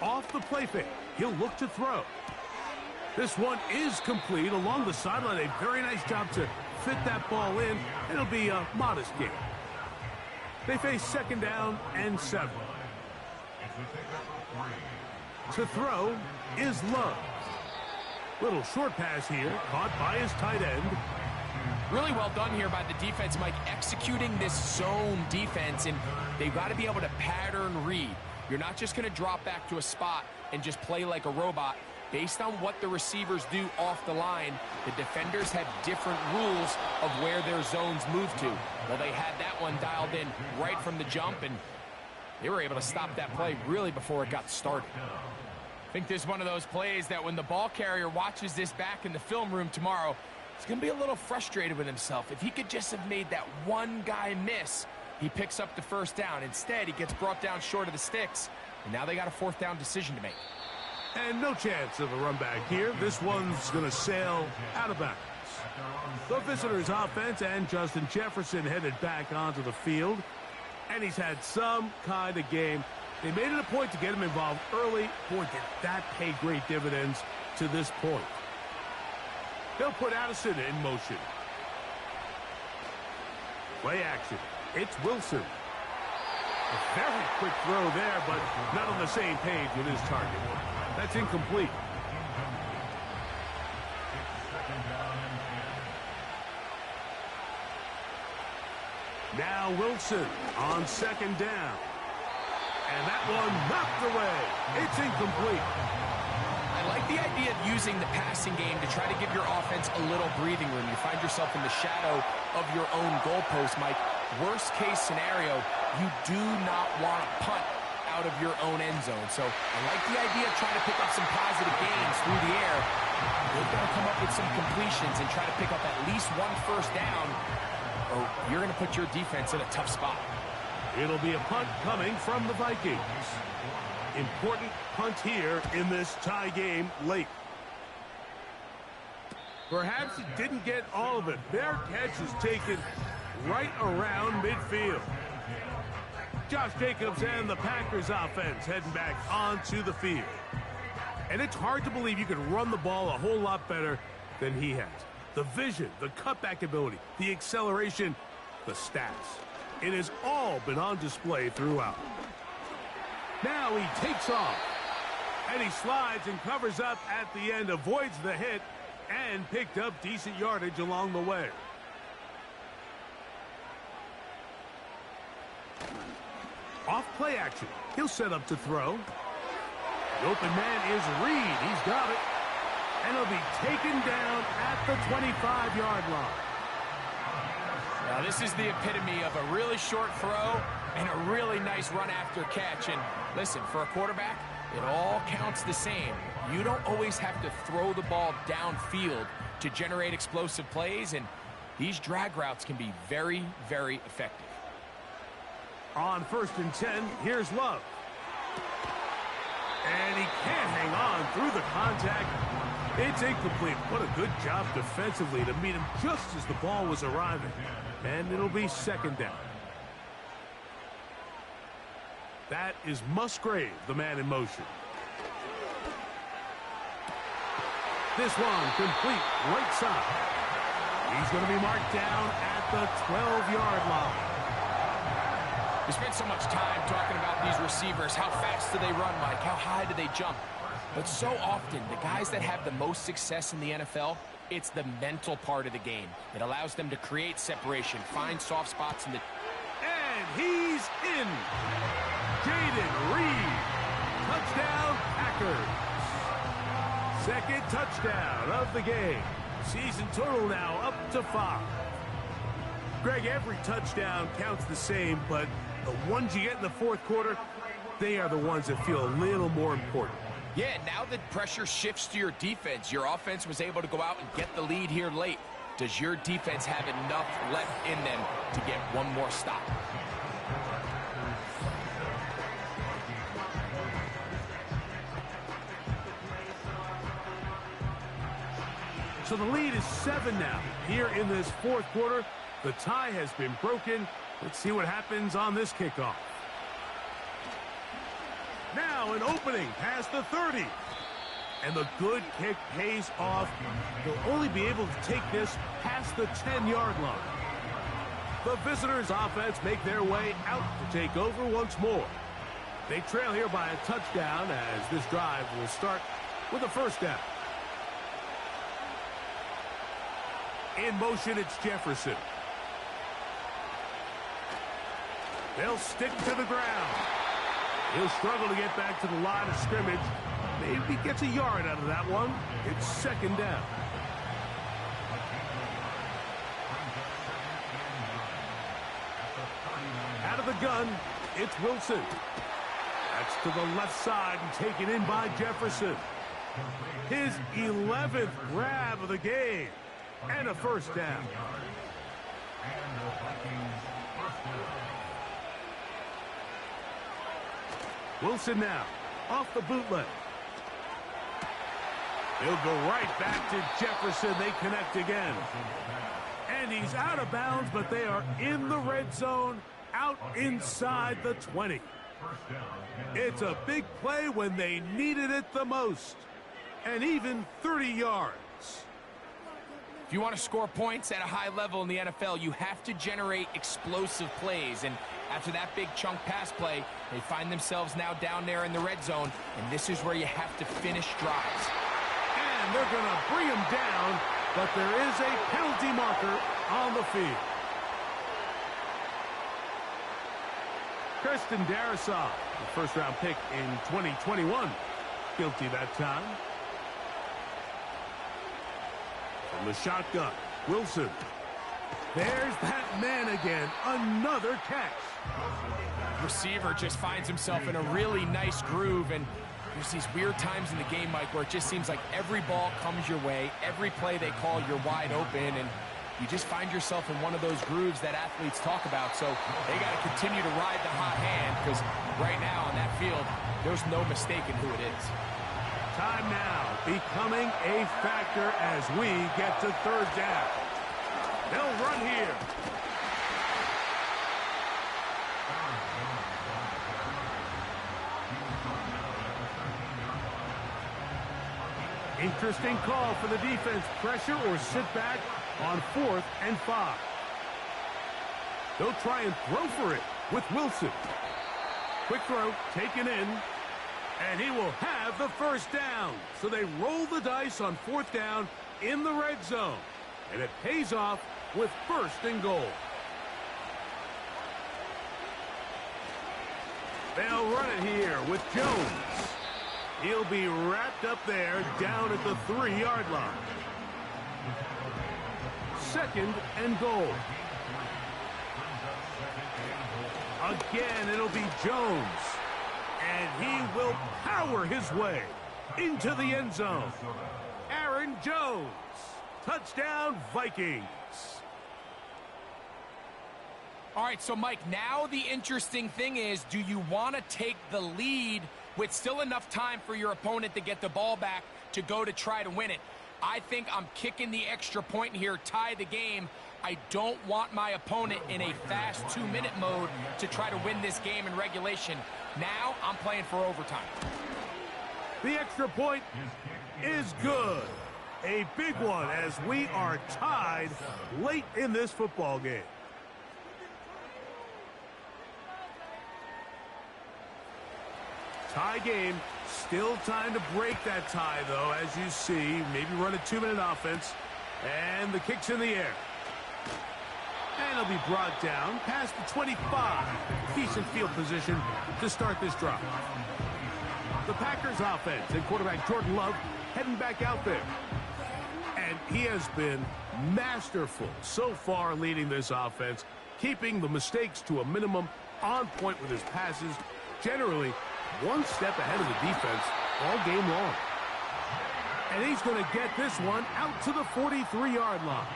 Speaker 2: Off the play fake. He'll look to throw. This one is complete along the sideline. A very nice job to fit that ball in. It'll be a modest gain. They face 2nd down and 7. To throw is Love. Little short pass here, caught by his tight end.
Speaker 3: Really well done here by the defense, Mike, executing this zone defense, and they've got to be able to pattern read. You're not just going to drop back to a spot and just play like a robot. Based on what the receivers do off the line, the defenders have different rules of where their zones move to. Well, they had that one dialed in right from the jump, and they were able to stop that play really before it got started. I think this is one of those plays that when the ball carrier watches this back in the film room tomorrow, he's going to be a little frustrated with himself. If he could just have made that one guy miss, he picks up the first down. Instead, he gets brought down short of the sticks, and now they got a 4th down decision to make.
Speaker 2: And no chance of a run back here. This one's going to sail out of bounds. The visitors' offense and Justin Jefferson headed back onto the field. And he's had some kind of game. They made it a point to get him involved early. Boy, did that pay great dividends to this point. They'll put Addison in motion. Play action. It's Wilson. A very quick throw there, but not on the same page with his target. That's incomplete. Now Wilson on 2nd down. And that one knocked away. It's incomplete.
Speaker 3: I like the idea of using the passing game to try to give your offense a little breathing room. You find yourself in the shadow of your own goalpost, Mike. Worst case scenario, you do not want to punt out of your own end zone. So I like the idea of trying to pick up some positive gains through the air. They've got to come up with some completions and try to pick up at least one 1st down, or you're going to put your defense in a tough spot.
Speaker 2: It'll be a punt coming from the Vikings. Important punt here in this tie game late. Perhaps it didn't get all of it. Their catch is taken right around midfield. Josh Jacobs and the Packers offense heading back onto the field. And it's hard to believe you could run the ball a whole lot better than he has. The vision, the cutback ability, the acceleration, the stats. It has all been on display throughout. Now he takes off. And he slides and covers up at the end, avoids the hit, and picked up decent yardage along the way. Off play action. He'll set up to throw. The open man is Reed. He's got it. And he'll be taken down at the 25-yard line.
Speaker 3: Now, this is the epitome of a really short throw and a really nice run after catch. And listen, for a quarterback, it all counts the same. You don't always have to throw the ball downfield to generate explosive plays, and these drag routes can be very, very effective.
Speaker 2: On 1st and 10, here's Love. And he can't hang on through the contact. It's incomplete. What a good job defensively to meet him just as the ball was arriving. And it'll be 2nd down. That is Musgrave, the man in motion. This one complete right side. He's going to be marked down at the 12-yard line.
Speaker 3: We spent so much time talking about these receivers. How fast do they run, Mike? How high do they jump? But so often, the guys that have the most success in the NFL, it's the mental part of the game. It allows them to create separation, find soft spots in the...
Speaker 2: And he's in. Jaden Reed. Touchdown, Packers. 2nd touchdown of the game. Season total now up to 5. Greg, every touchdown counts the same, but the ones you get in the 4th quarter, they are the ones that feel a little more important.
Speaker 3: Yeah, now that pressure shifts to your defense, your offense was able to go out and get the lead here late. Does your defense have enough left in them to get one more stop?
Speaker 2: So the lead is 7 now. Here in this 4th quarter, the tie has been broken. Let's see what happens on this kickoff. Now an opening past the 30. And the good kick pays off. They'll only be able to take this past the 10-yard line. The visitors' offense make their way out to take over once more. They trail here by a touchdown as this drive will start with a 1st down. In motion, it's Jefferson. They'll stick to the ground. He'll struggle to get back to the line of scrimmage. Maybe gets a yard out of that one. It's 2nd down. Out of the gun, it's Wilson. That's to the left side and taken in by Jefferson. His 11th grab of the game. And a 1st down. Wilson now, off the bootleg. He'll go right back to Jefferson. They connect again. And he's out of bounds, but they are in the red zone, out inside the 20. It's a big play when they needed it the most. And even 30 yards.
Speaker 3: If you want to score points at a high level in the NFL, you have to generate explosive plays. And after that big chunk pass play, they find themselves now down there in the red zone. And this is where you have to finish drives.
Speaker 2: And they're going to bring him down, but there is a penalty marker on the field. Kristen Darrisaw, the 1st-round pick in 2021. Guilty that time. From the shotgun, Wilson. There's that man again. Another catch.
Speaker 3: Receiver just finds himself in a really nice groove, and there's these weird times in the game, Mike, where it just seems like every ball comes your way. Every play they call, you're wide open, and you just find yourself in one of those grooves that athletes talk about. So they got to continue to ride the hot hand, because right now on that field, there's no mistaking who it is.
Speaker 2: Time now becoming a factor as we get to 3rd down. They'll run here. Interesting call for the defense. Pressure or sit back on 4th and 5. They'll try and throw for it with Wilson. Quick throw taken in. And he will have the 1st down. So they roll the dice on 4th down in the red zone. And it pays off with 1st and goal. They'll run it here with Jones. He'll be wrapped up there down at the 3-yard line. 2nd and goal. Again, it'll be Jones. And he will power his way into the end zone. Aaron Jones. Touchdown, Vikings.
Speaker 3: All right, so Mike, now the interesting thing is, do you want to take the lead with still enough time for your opponent to get the ball back to go to try to win it? I think I'm kicking the extra point here, tie the game. I don't want my opponent in a fast 2-minute mode to try to win this game in regulation. Now I'm playing for overtime.
Speaker 2: The extra point is good. A big one as we are tied late in this football game. Tie game. Still time to break that tie, though, as you see. Maybe run a 2-minute offense. And the kick's in the air. And it'll be brought down past the 25. Decent field position to start this drive. The Packers offense and quarterback Jordan Love heading back out there. And he has been masterful so far leading this offense, keeping the mistakes to a minimum, on point with his passes, generally one step ahead of the defense all game long. And he's going to get this one out to the 43-yard line.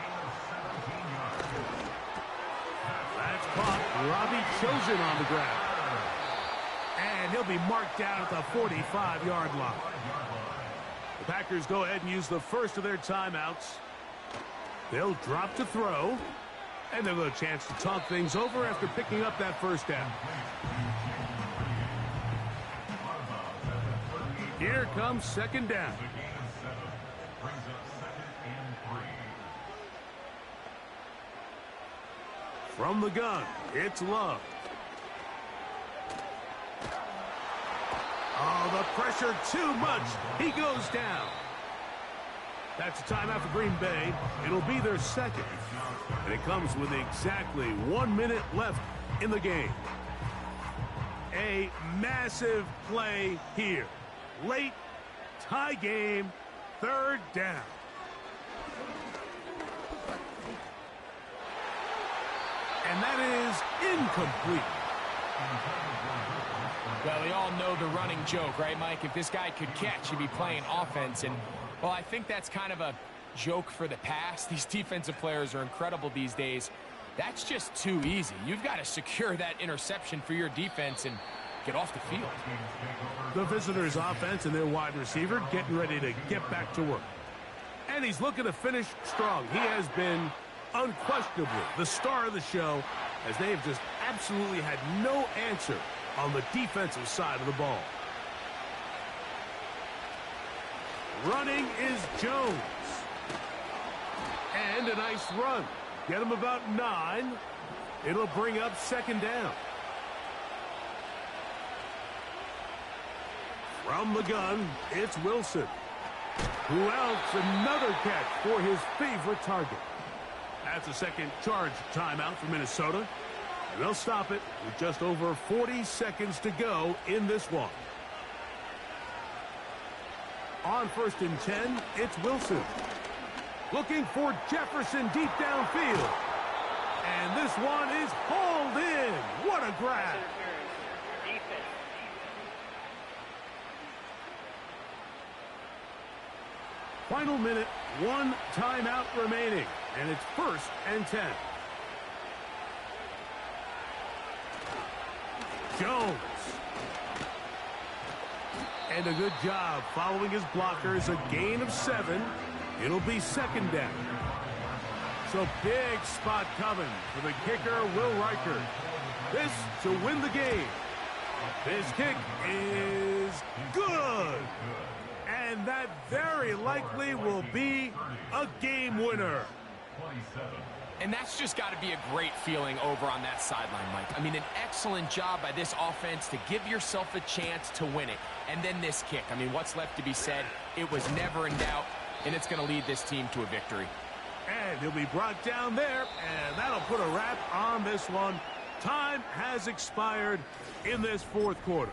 Speaker 2: That's caught. Robbie Chosen on the ground. And he'll be marked down at the 45-yard line. The Packers go ahead and use the first of their timeouts. They'll drop to throw. And they'll get a chance to talk things over after picking up that first down. Here comes second down. From the gun, it's Love. Oh, the pressure too much. He goes down. That's a timeout for Green Bay. It'll be their second. And it comes with exactly 1 minute left in the game. A massive play here. Late tie game, third down. And that is incomplete.
Speaker 3: Well, we all know the running joke, right, Mike? If this guy could catch, he'd be playing offense. And, well, I think that's kind of a joke for the past. These defensive players are incredible these days. That's just too easy. You've got to secure that interception for your defense and get off the field.
Speaker 2: The visitors' offense and their wide receiver getting ready to get back to work. And he's looking to finish strong. He has been unquestionably the star of the show, as they have just absolutely had no answer on the defensive side of the ball. Running is Jones. And a nice run. Get him about 9. It'll bring up second down. From the gun, it's Wilson. Who else? Another catch for his favorite target. That's a second charge timeout for Minnesota. And they'll stop it with just over 40 seconds to go in this one. On 1st and 10, it's Wilson. Looking for Jefferson deep downfield. And this one is hauled in. What a grab. Final minute, 1 timeout remaining. And it's 1st and 10. Jones. And a good job following his blockers. A gain of 7. It'll be second down. So big spot coming for the kicker, Will Riker. This to win the game. This kick is good. And that very likely will be a game winner.
Speaker 3: And that's just got to be a great feeling over on that sideline, Mike. I mean, an excellent job by this offense to give yourself a chance to win it. And then this kick. I mean, what's left to be said? It was never in doubt, and it's going to lead this team to a victory.
Speaker 2: And he'll be brought down there, and that'll put a wrap on this one. Time has expired in this fourth quarter.